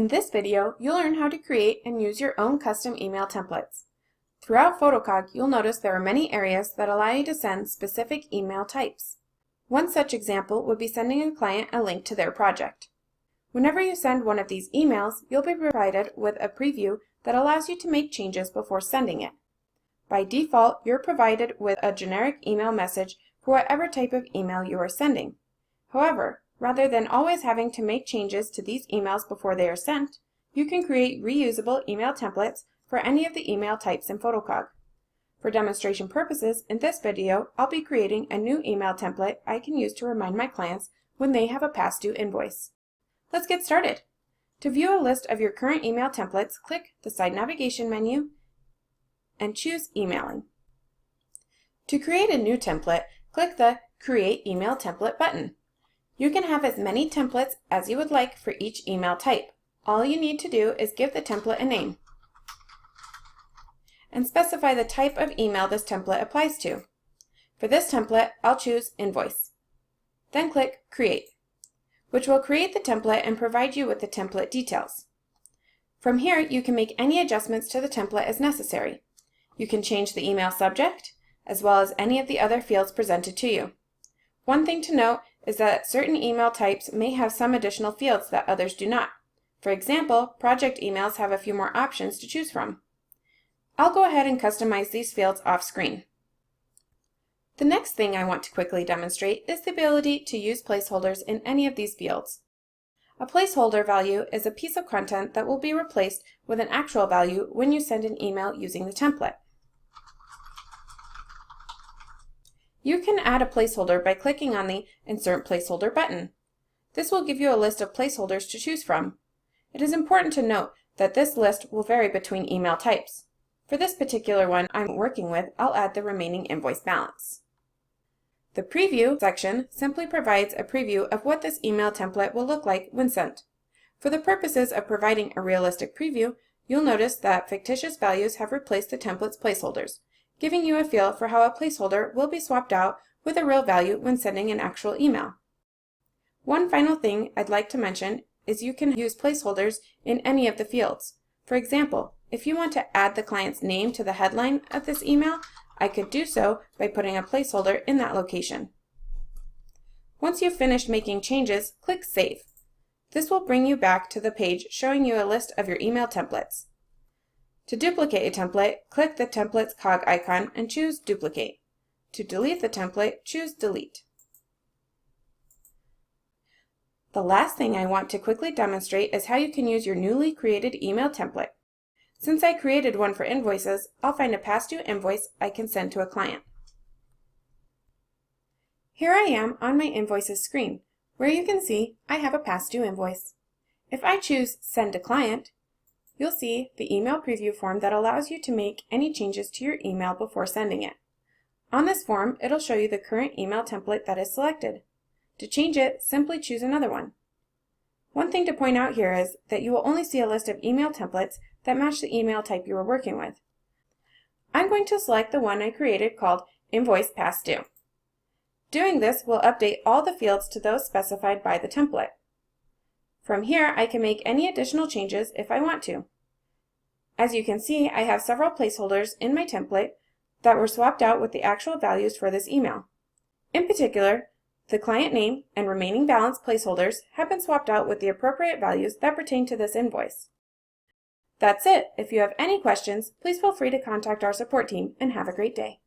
In this video, you'll learn how to create and use your own custom email templates. Throughout Photocog, you'll notice there are many areas that allow you to send specific email types. One such example would be sending a client a link to their project. Whenever you send one of these emails, you'll be provided with a preview that allows you to make changes before sending it. By default, you're provided with a generic email message for whatever type of email you are sending. However, rather than always having to make changes to these emails before they are sent, you can create reusable email templates for any of the email types in Photocog. For demonstration purposes, in this video, I'll be creating a new email template I can use to remind my clients when they have a past due invoice. Let's get started. To view a list of your current email templates, click the side navigation menu and choose Emailing. To create a new template, click the Create Email Template button. You can have as many templates as you would like for each email type. All you need to do is give the template a name and specify the type of email this template applies to. For this template, I'll choose Invoice. Then click Create, which will create the template and provide you with the template details. From here, you can make any adjustments to the template as necessary. You can change the email subject, as well as any of the other fields presented to you. One thing to note is that certain email types may have some additional fields that others do not. For example, project emails have a few more options to choose from. I'll go ahead and customize these fields off screen. The next thing I want to quickly demonstrate is the ability to use placeholders in any of these fields. A placeholder value is a piece of content that will be replaced with an actual value when you send an email using the template. You can add a placeholder by clicking on the Insert Placeholder button. This will give you a list of placeholders to choose from. It is important to note that this list will vary between email types. For this particular one I'm working with, I'll add the remaining invoice balance. The Preview section simply provides a preview of what this email template will look like when sent. For the purposes of providing a realistic preview, you'll notice that fictitious values have replaced the template's placeholders, giving you a feel for how a placeholder will be swapped out with a real value when sending an actual email. One final thing I'd like to mention is you can use placeholders in any of the fields. For example, if you want to add the client's name to the headline of this email, I could do so by putting a placeholder in that location. Once you've finished making changes, click Save. This will bring you back to the page showing you a list of your email templates. To duplicate a template, click the template's cog icon and choose Duplicate. To delete the template, choose Delete. The last thing I want to quickly demonstrate is how you can use your newly created email template. Since I created one for invoices, I'll find a past due invoice I can send to a client. Here I am on my invoices screen, where you can see I have a past due invoice. If I choose Send to Client, you'll see the email preview form that allows you to make any changes to your email before sending it. On this form, it'll show you the current email template that is selected. To change it, simply choose another one. One thing to point out here is that you will only see a list of email templates that match the email type you are working with. I'm going to select the one I created called Invoice Past Due. Doing this will update all the fields to those specified by the template. From here, I can make any additional changes if I want to. As you can see, I have several placeholders in my template that were swapped out with the actual values for this email. In particular, the client name and remaining balance placeholders have been swapped out with the appropriate values that pertain to this invoice. That's it. If you have any questions, please feel free to contact our support team and have a great day.